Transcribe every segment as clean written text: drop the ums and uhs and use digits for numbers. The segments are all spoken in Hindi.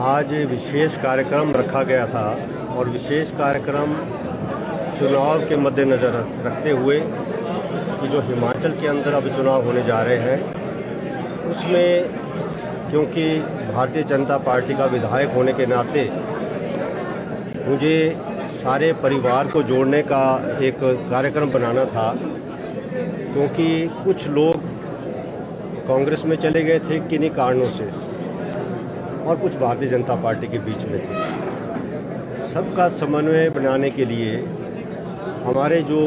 आज विशेष कार्यक्रम रखा गया था और विशेष कार्यक्रम चुनाव के मद्देनज़र रखते हुए कि जो हिमाचल के अंदर अब चुनाव होने जा रहे हैं उसमें क्योंकि भारतीय जनता पार्टी का विधायक होने के नाते मुझे सारे परिवार को जोड़ने का एक कार्यक्रम बनाना था, क्योंकि कुछ लोग कांग्रेस में चले गए थे किन्हीं कारणों से और कुछ भारतीय जनता पार्टी के बीच में थे। सबका समन्वय बनाने के लिए हमारे जो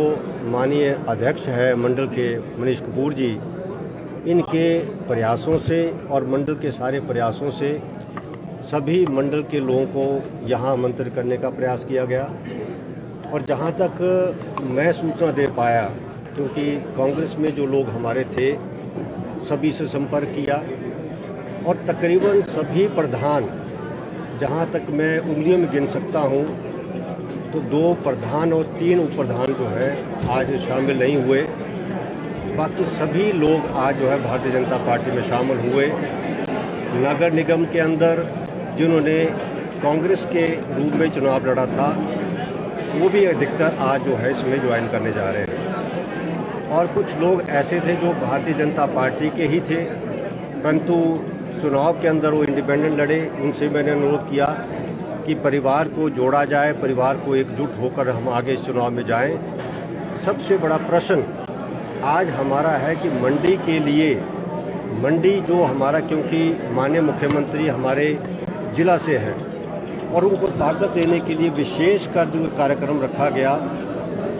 माननीय अध्यक्ष है मंडल के मनीष कपूर जी, इनके प्रयासों से और मंडल के सारे प्रयासों से सभी मंडल के लोगों को यहाँ आमंत्रित करने का प्रयास किया गया। और जहाँ तक मैं सूचना दे पाया, क्योंकि कांग्रेस में जो लोग हमारे थे सभी से संपर्क किया और तकरीबन सभी प्रधान, जहाँ तक मैं उंगलियों में गिन सकता हूँ तो 2 प्रधान और 3 उप प्रधान जो है आज शामिल नहीं हुए। बाकी सभी लोग आज जो है भारतीय जनता पार्टी में शामिल हुए। नगर निगम के अंदर जिन्होंने कांग्रेस के रूप में चुनाव लड़ा था वो भी अधिकतर आज जो है इसमें ज्वाइन करने जा रहे हैं। और कुछ लोग ऐसे थे जो भारतीय जनता पार्टी के ही थे, परंतु चुनाव के अंदर वो इंडिपेंडेंट लड़े। उनसे मैंने अनुरोध किया कि परिवार को जोड़ा जाए, परिवार को एकजुट होकर हम आगे इस चुनाव में जाएं। सबसे बड़ा प्रश्न आज हमारा है कि मंडी के लिए, मंडी जो हमारा, क्योंकि माननीय मुख्यमंत्री हमारे जिला से है और उनको ताकत देने के लिए विशेष कर जो कार्यक्रम रखा गया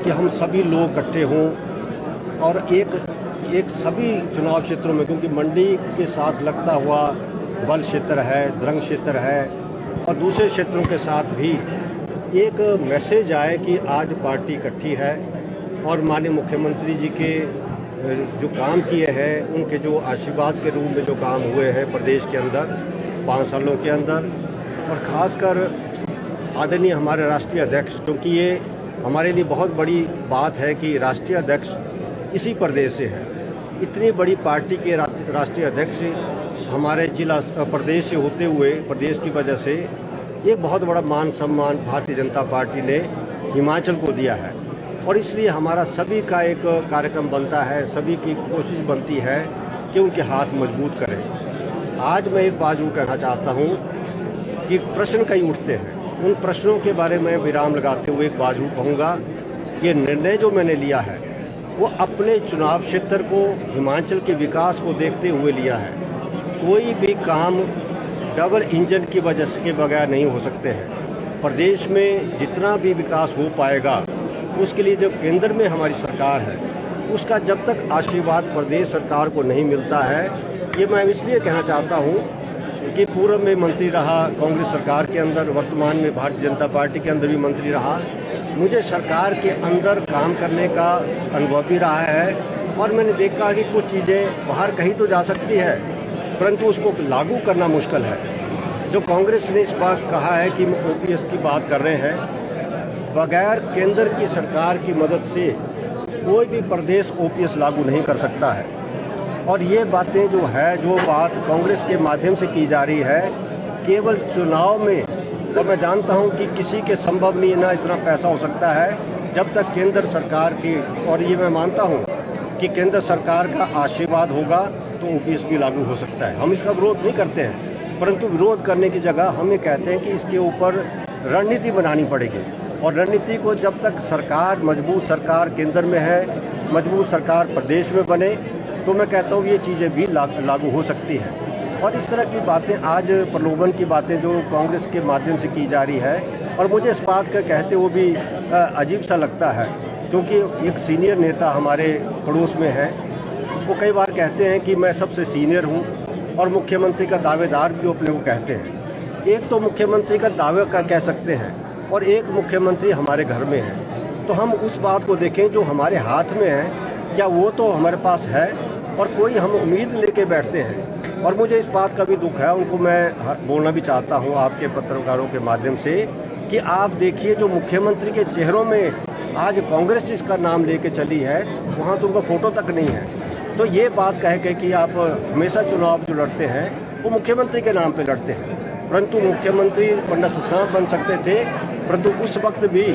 कि हम सभी लोग इकट्ठे हों और एक सभी चुनाव क्षेत्रों में, क्योंकि मंडी के साथ लगता हुआ बल क्षेत्र है, द्रंग क्षेत्र है और दूसरे क्षेत्रों के साथ भी एक मैसेज आए कि आज पार्टी इकट्ठी है और माननीय मुख्यमंत्री जी के जो काम किए हैं, उनके जो आशीर्वाद के रूप में जो काम हुए हैं प्रदेश के अंदर 5 सालों के अंदर, और ख़ासकर आदरणीय हमारे राष्ट्रीय अध्यक्ष, क्योंकि ये हमारे लिए बहुत बड़ी बात है कि राष्ट्रीय अध्यक्ष इसी प्रदेश से है। इतनी बड़ी पार्टी के राष्ट्रीय अध्यक्ष हमारे जिला प्रदेश से होते हुए प्रदेश की वजह से एक बहुत बड़ा मान सम्मान भारतीय जनता पार्टी ने हिमाचल को दिया है। और इसलिए हमारा सभी का एक कार्यक्रम बनता है, सभी की कोशिश बनती है कि उनके हाथ मजबूत करें। आज मैं एक बात यूँ कहना चाहता हूँ कि प्रश्न कई उठते हैं, उन प्रश्नों के बारे में विराम लगाते हुए एक बात यूँ कहूँगा, ये निर्णय जो मैंने लिया है वो अपने चुनाव क्षेत्र को, हिमाचल के विकास को देखते हुए लिया है। कोई भी काम डबल इंजन की वजह से के बगैर नहीं हो सकते हैं। प्रदेश में जितना भी विकास हो पाएगा उसके लिए जो केंद्र में हमारी सरकार है उसका जब तक आशीर्वाद प्रदेश सरकार को नहीं मिलता है, ये मैं इसलिए कहना चाहता हूँ कि पूर्व में मंत्री रहा कांग्रेस सरकार के अंदर, वर्तमान में भारतीय जनता पार्टी के अंदर भी मंत्री रहा, मुझे सरकार के अंदर काम करने का अनुभव भी रहा है और मैंने देखा कि कुछ चीज़ें बाहर कहीं तो जा सकती है परंतु उसको लागू करना मुश्किल है। जो कांग्रेस ने इस बात कहा है कि ओपीएस की बात कर रहे हैं, बगैर केंद्र की सरकार की मदद से कोई भी प्रदेश ओपीएस लागू नहीं कर सकता है। और ये बातें जो है, जो बात कांग्रेस के माध्यम से की जा रही है केवल चुनाव में, और मैं जानता हूं कि किसी के संभव नहीं ना इतना पैसा हो सकता है जब तक केंद्र सरकार की, और ये मैं मानता हूं कि केंद्र सरकार का आशीर्वाद होगा तो ओपीएस भी लागू हो सकता है। हम इसका विरोध नहीं करते हैं, परंतु विरोध करने की जगह हम ये कहते हैं कि इसके ऊपर रणनीति बनानी पड़ेगी। और रणनीति को जब तक सरकार, मजबूत सरकार केंद्र में है, मजबूत सरकार प्रदेश में बने, तो मैं कहता हूँ ये चीज़ें भी लागू हो सकती हैं। और इस तरह की बातें, आज प्रलोभन की बातें जो कांग्रेस के माध्यम से की जा रही है, और मुझे इस बात का कहते हुए भी अजीब सा लगता है, क्योंकि एक सीनियर नेता हमारे पड़ोस में है, वो कई बार कहते हैं कि मैं सबसे सीनियर हूँ और मुख्यमंत्री का दावेदार भी अपने को कहते हैं। एक तो मुख्यमंत्री का दावे का कह सकते हैं और एक मुख्यमंत्री हमारे घर में है, तो हम उस बात को देखें जो हमारे हाथ में है, क्या वो तो हमारे पास है और कोई हम उम्मीद लेके बैठते हैं। और मुझे इस बात का भी दुख है, उनको मैं बोलना भी चाहता हूँ आपके पत्रकारों के माध्यम से कि आप देखिए जो मुख्यमंत्री के चेहरों में आज कांग्रेस जिसका नाम लेके चली है वहाँ तो उनका फोटो तक नहीं है। तो ये बात कह के कि आप हमेशा चुनाव जो लड़ते हैं वो मुख्यमंत्री के नाम पे लड़ते हैं। परंतु मुख्यमंत्री पंडित सुखराम बन सकते थे, परंतु उस वक्त भी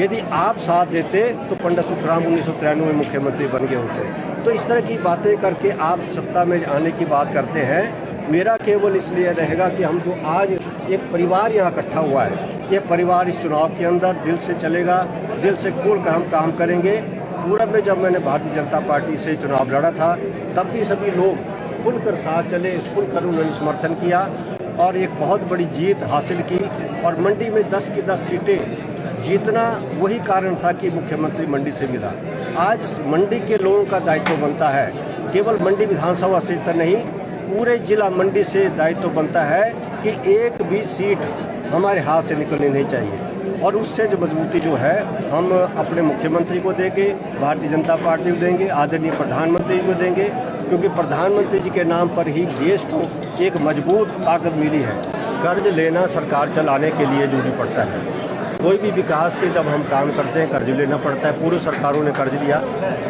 यदि आप साथ देते तो पंडित सुखराम 1993 में मुख्यमंत्री बन गए होते। तो इस तरह की बातें करके आप सत्ता में आने की बात करते हैं। मेरा केवल इसलिए रहेगा कि हम जो आज एक परिवार यहाँ इकट्ठा हुआ है, ये परिवार इस चुनाव के अंदर दिल से चलेगा, दिल से खोलकर हम काम करेंगे। पूर्व में जब मैंने भारतीय जनता पार्टी से चुनाव लड़ा था तब भी सभी लोग खुलकर साथ चले, खुलकर उन्होंने समर्थन किया और एक बहुत बड़ी जीत हासिल की। और मंडी में 10 की 10 सीटें जीतना वही कारण था कि मुख्यमंत्री मंडी से मिला। आज मंडी के लोगों का दायित्व बनता है, केवल मंडी विधानसभा सीट नहीं, पूरे जिला मंडी से दायित्व बनता है कि एक भी सीट हमारे हाथ से निकलनी नहीं चाहिए। और उससे जो मजबूती जो है हम अपने मुख्यमंत्री को देंगे, भारतीय जनता पार्टी को देंगे, आदरणीय प्रधानमंत्री को देंगे, क्योंकि प्रधानमंत्री जी के नाम पर ही देश को एक मजबूत ताकत मिली है। कर्ज लेना सरकार चलाने के लिए जरूरी पड़ता है। कोई भी विकास के जब हम काम करते हैं कर्ज लेना पड़ता है। पूर्व सरकारों ने कर्ज लिया,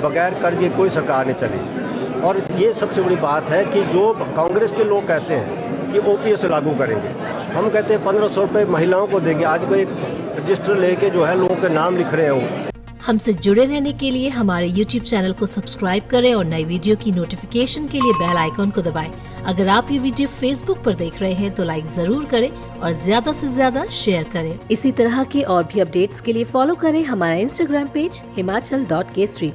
बगैर कर्ज के कोई सरकार नहीं चली। और ये सबसे बड़ी बात है कि जो कांग्रेस के लोग कहते हैं कि ओपीएस लागू करेंगे, हम कहते हैं 1500 रुपये महिलाओं को देंगे। आज कोई रजिस्टर लेके जो है लोगों के नाम लिख रहे हैं। हमसे जुड़े रहने के लिए हमारे YouTube चैनल को सब्सक्राइब करें और नई वीडियो की नोटिफिकेशन के लिए बेल आइकॉन को दबाएं। अगर आप ये वीडियो Facebook पर देख रहे हैं तो लाइक जरूर करें और ज्यादा से ज्यादा शेयर करें। इसी तरह के और भी अपडेट्स के लिए फॉलो करें हमारा Instagram पेज himachal.kesri।